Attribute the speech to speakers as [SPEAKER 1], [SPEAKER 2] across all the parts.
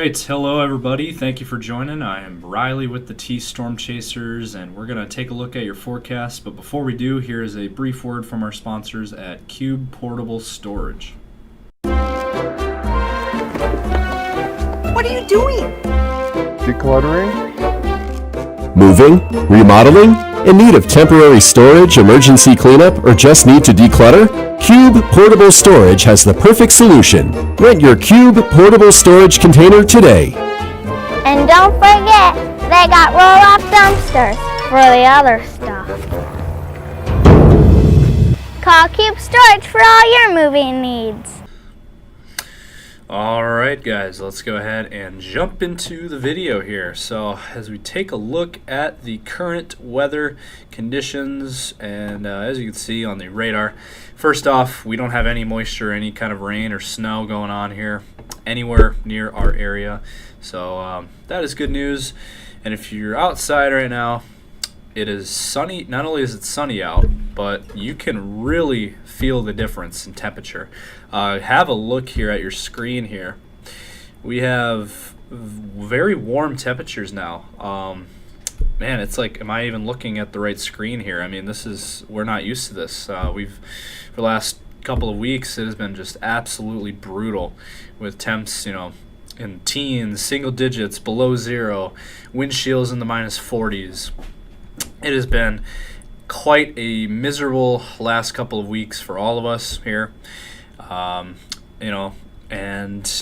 [SPEAKER 1] right, hello everybody. Thank you for joining. I am Riley with the T Storm Chasers, and we're going to take a look at your forecast. But before we do, here is a brief word from our sponsors at Cube Portable Storage.
[SPEAKER 2] What are you doing?
[SPEAKER 3] Decluttering?
[SPEAKER 4] Moving? Remodeling? In need of temporary storage, emergency cleanup, or just need to declutter? Cube Portable Storage has the perfect solution. Rent your Cube Portable Storage container today.
[SPEAKER 5] And don't forget, they got roll-off dumpsters for the other stuff. Call Cube Storage for all your moving needs.
[SPEAKER 1] Alright guys, let's go ahead and jump into the video here. So as we take a look at the current weather conditions, and as you can see on the radar, first off, we don't have any moisture, any kind of rain or snow going on here anywhere near our area. So that is good news. And if you're outside right now, it is sunny. Not only is it sunny out, but you can really feel the difference in temperature. Have a look here at your screen here. We have very warm temperatures now. Man, it's like, am I even looking at the right screen here? I mean, we're not used to this. For the last couple of weeks, it has been just absolutely brutal with temps, in teens, single digits, below zero, wind chills in the minus 40s. It has been quite a miserable last couple of weeks for all of us here, and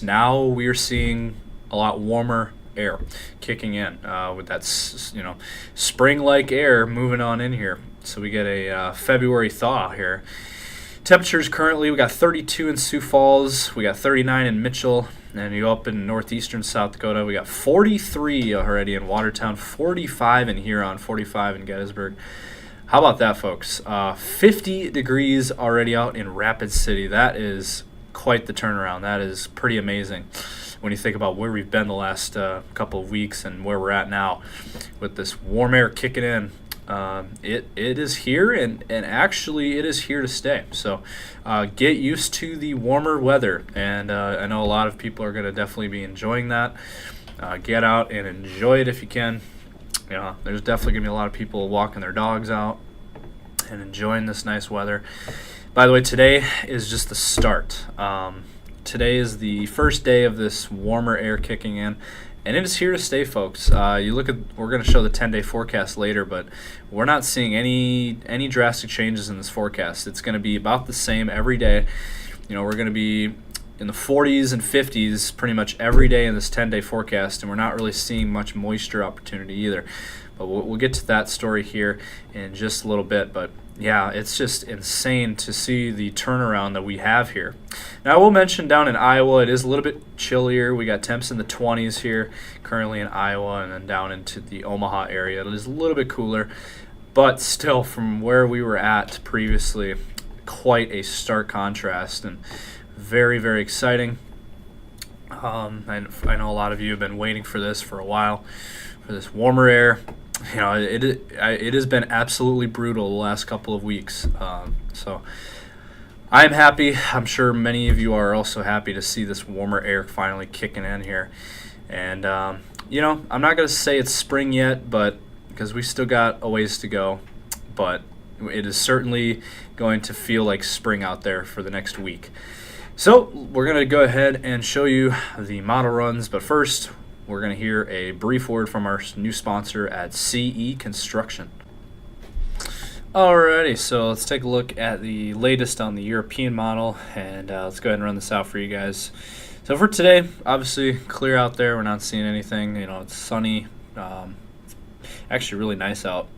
[SPEAKER 1] now we are seeing a lot warmer air kicking in with that, spring-like air moving on in here. So we get a February thaw here. Temperatures currently, we got 32 in Sioux Falls, we got 39 in Mitchell, and you go up in northeastern South Dakota, we got 43 already in Watertown, 45 in Huron, 45 in Gettysburg. How about that, folks? 50 degrees already out in Rapid City. That is quite the turnaround. That is pretty amazing when you think about where we've been the last couple of weeks and where we're at now with this warm air kicking in. It is here, and actually it is here to stay. So get used to the warmer weather, and I know a lot of people are going to definitely be enjoying that. Get out and enjoy it if you can. There's definitely going to be a lot of people walking their dogs out and enjoying this nice weather. By the way, today is just the start. Today is the first day of this warmer air kicking in, and it is here to stay, folks. We're going to show the 10-day forecast later, but we're not seeing any drastic changes in this forecast. It's going to be about the same every day. We're going to be in the 40s and 50s pretty much every day in this 10-day forecast, and we're not really seeing much moisture opportunity either. But we'll get to that story here in just a little bit. But yeah, it's just insane to see the turnaround that we have here. Now, I will mention down in Iowa, it is a little bit chillier. We got temps in the 20s here currently in Iowa, and then down into the Omaha area, it is a little bit cooler. But still, from where we were at previously, quite a stark contrast, and very, very exciting. I know a lot of you have been waiting for this for a while, for this warmer air. It has been absolutely brutal the last couple of weeks. So I'm happy. I'm sure many of you are also happy to see this warmer air finally kicking in here. And, I'm not going to say it's spring yet, but because we still got a ways to go. But it is certainly going to feel like spring out there for the next week. So we're going to go ahead and show you the model runs, but first we're going to hear a brief word from our new sponsor at CE Construction. Alrighty, so let's take a look at the latest on the European model, and let's go ahead and run this out for you guys. So for today, obviously clear out there. We're not seeing anything. It's sunny. Actually really nice out.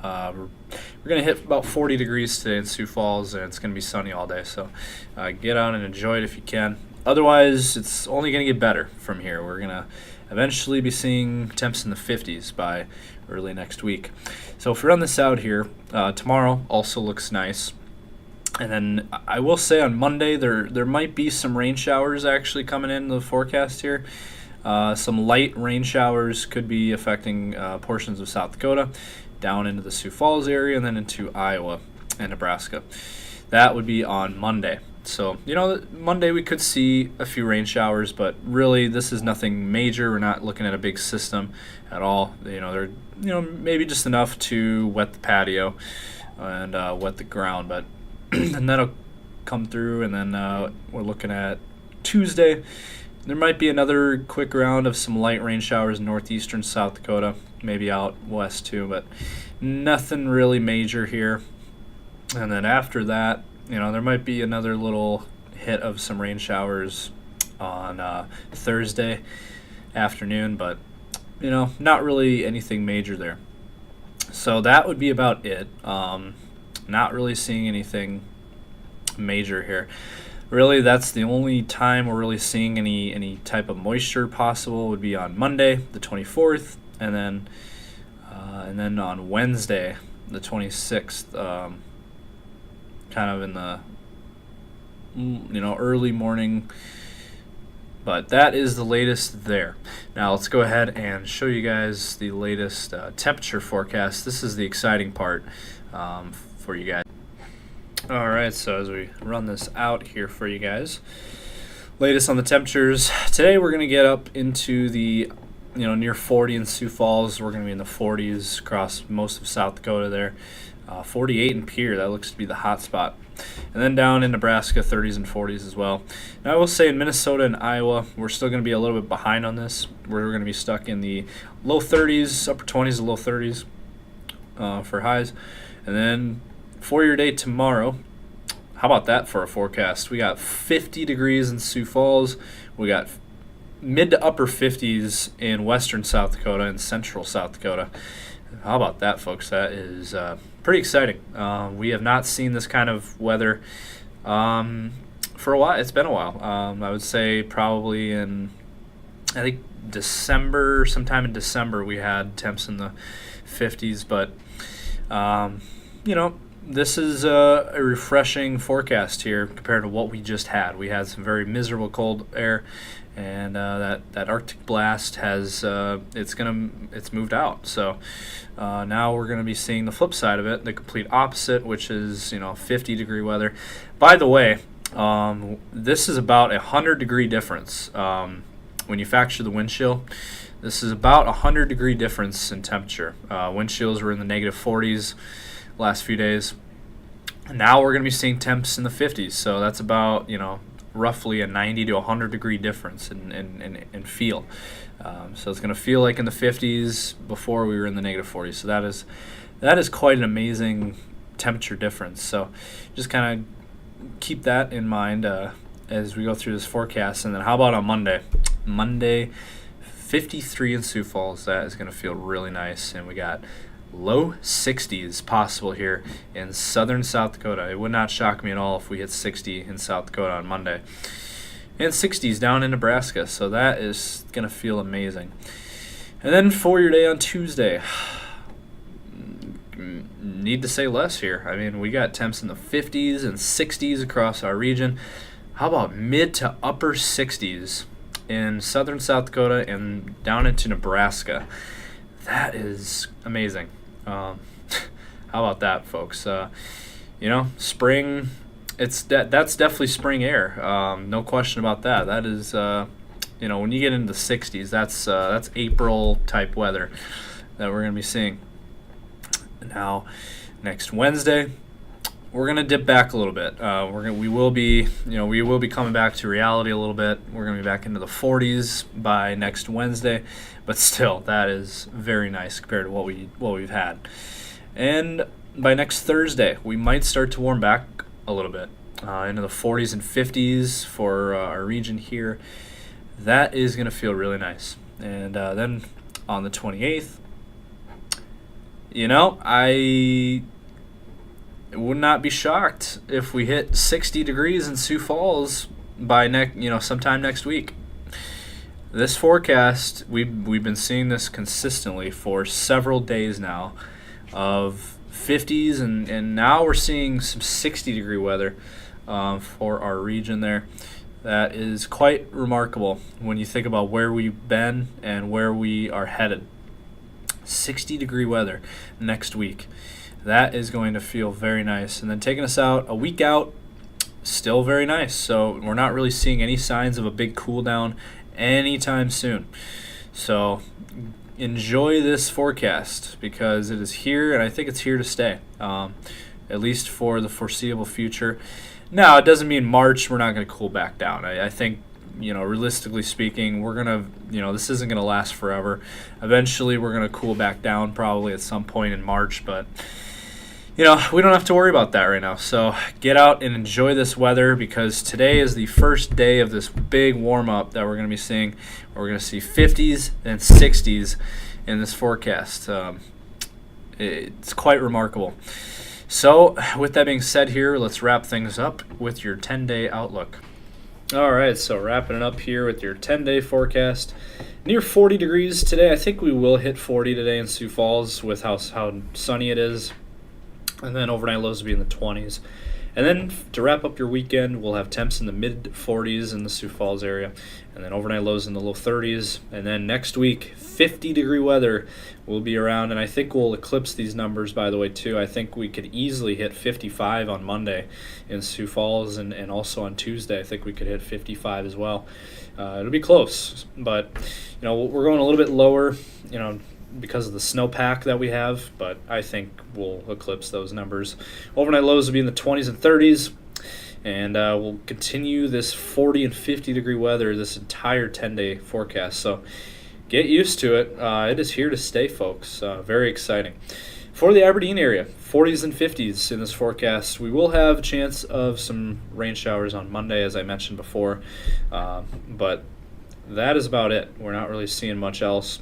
[SPEAKER 1] We're going to hit about 40 degrees today in Sioux Falls, and it's going to be sunny all day. So get out and enjoy it if you can. Otherwise, it's only going to get better from here. We're going to eventually be seeing temps in the 50s by early next week. So if we run this out here, tomorrow also looks nice. And then I will say on Monday there might be some rain showers actually coming in the forecast here. Some light rain showers could be affecting portions of South Dakota, down into the Sioux Falls area, and then into Iowa and Nebraska. That would be on Monday. So, Monday we could see a few rain showers, but really this is nothing major. We're not looking at a big system at all. They're maybe just enough to wet the patio and wet the ground, but and that'll come through. And then we're looking at Tuesday. There might be another quick round of some light rain showers in northeastern South Dakota, maybe out west too, but nothing really major here. And then after that, there might be another little hit of some rain showers on Thursday afternoon, but not really anything major there. So that would be about it. Not really seeing anything major here. Really, that's the only time we're really seeing any type of moisture possible would be on Monday, the 24th, and then on Wednesday, the 26th, kind of in the early morning. But that is the latest there. Now let's go ahead and show you guys the latest temperature forecast. This is the exciting part for you guys. Alright, so as we run this out here for you guys, latest on the temperatures. Today we're going to get up into the near 40 in Sioux Falls. We're going to be in the 40s across most of South Dakota there. 48 in Pierre, that looks to be the hot spot. And then down in Nebraska, 30s and 40s as well. Now I will say in Minnesota and Iowa, we're still going to be a little bit behind on this. We're going to be stuck in the low 30s, upper 20s to low 30s for highs. And then for your day tomorrow, how about that for a forecast? We got 50 degrees in Sioux Falls. We got mid to upper 50s in western South Dakota and central South Dakota. How about that, folks? That is pretty exciting. We have not seen this kind of weather for a while. It's been a while. I would say probably I think December, sometime in December, we had temps in the 50s. But, this is a refreshing forecast here compared to what we just had. We had some very miserable cold air, and that Arctic blast has it's moved out. So now we're going to be seeing the flip side of it, the complete opposite, which is 50 degree weather. By the way, this is about 100-degree difference when you factor the wind chill. This is about 100-degree difference in temperature. Wind chills were in the negative 40s last few days. Now we're going to be seeing temps in the 50s, so that's about roughly a 90 to 100-degree difference in feel. So it's going to feel like in the 50s before we were in the negative 40s. So that is quite an amazing temperature difference. So just kind of keep that in mind as we go through this forecast. And then how about on Monday? Monday, 53 in Sioux Falls. That is going to feel really nice, and we got low 60s possible here in southern South Dakota. It would not shock me at all if we hit 60 in South Dakota on Monday. And 60s down in Nebraska, so that is going to feel amazing. And then for your day on Tuesday, need to say less here. I mean, we got temps in the 50s and 60s across our region. How about mid to upper 60s in southern South Dakota and down into Nebraska? That is amazing. How about that, folks? Spring. That's definitely spring air. No question about that. That is, when you get into the 60s, that's April type weather that we're going to be seeing. Now, next Wednesday, we're going to dip back a little bit. We will be coming back to reality a little bit. We're going to be back into the 40s by next Wednesday, but still, that is very nice compared to what we've had. And by next Thursday, we might start to warm back a little bit into the 40s and 50s for our region here. That is going to feel really nice. And then on the 28th, I would not be shocked if we hit 60 degrees in Sioux Falls by sometime next week. This forecast, we've been seeing this consistently for several days now of 50s, and now we're seeing some 60-degree weather for our region there. That is quite remarkable when you think about where we've been and where we are headed. 60-degree weather next week. That is going to feel very nice. And then taking us out a week out, still very nice. So we're not really seeing any signs of a big cool down anytime soon. So enjoy this forecast because it is here, and I think it's here to stay, at least for the foreseeable future. Now, it doesn't mean March we're not going to cool back down. I think, realistically speaking, we're going to, this isn't going to last forever. Eventually, we're going to cool back down probably at some point in March, but we don't have to worry about that right now. So get out and enjoy this weather because today is the first day of this big warm-up that we're going to be seeing. We're going to see 50s and 60s in this forecast. It's quite remarkable. So with that being said here, let's wrap things up with your 10-day outlook. All right, so wrapping it up here with your 10-day forecast. Near 40 degrees today. I think we will hit 40 today in Sioux Falls with how sunny it is. And then overnight lows will be in the 20s. And then to wrap up your weekend, we'll have temps in the mid-40s in the Sioux Falls area. And then overnight lows in the low 30s. And then next week, 50-degree weather will be around. And I think we'll eclipse these numbers, by the way, too. I think we could easily hit 55 on Monday in Sioux Falls. And also on Tuesday, I think we could hit 55 as well. It'll be close. But, we're going a little bit lower, because of the snowpack that we have, but I think we'll eclipse those numbers. Overnight lows will be in the 20s and 30s, and we'll continue this 40 and 50 degree weather this entire 10-day forecast. So get used to it. It is here to stay, folks. Very exciting. For the Aberdeen area, 40s and 50s in this forecast. We will have a chance of some rain showers on Monday, as I mentioned before, but that is about it. We're not really seeing much else.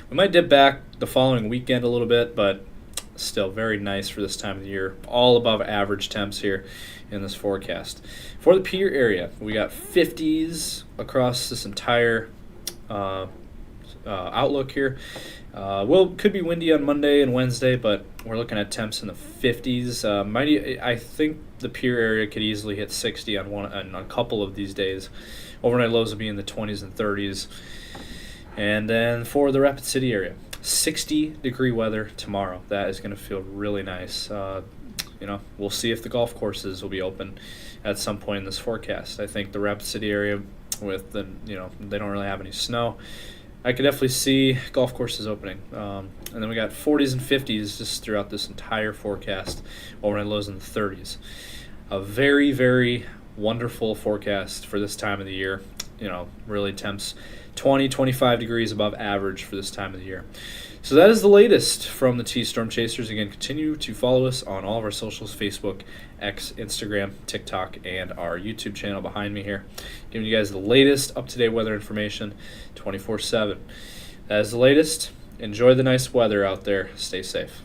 [SPEAKER 1] We might dip back the following weekend a little bit, but still very nice for this time of the year. All above average temps here in this forecast. For the Pierre area, we got 50s across this entire outlook here. Could be windy on Monday and Wednesday, but we're looking at temps in the 50s. I think the Pierre area could easily hit 60 on a couple of these days. Overnight lows will be in the 20s and 30s. And then for the Rapid City area, 60-degree weather tomorrow. That is going to feel really nice. We'll see if the golf courses will be open at some point in this forecast. I think the Rapid City area, with they don't really have any snow. I could definitely see golf courses opening. And then we got 40s and 50s just throughout this entire forecast. Overnight lows in the 30s. A very, very wonderful forecast for this time of the year. Really temps 20, 25 degrees above average for this time of the year. So that is the latest from the T-Storm Chasers. Again, continue to follow us on all of our socials, Facebook, X, Instagram, TikTok, and our YouTube channel behind me here. Giving you guys the latest up-to-date weather information 24/7. That is the latest. Enjoy the nice weather out there. Stay safe.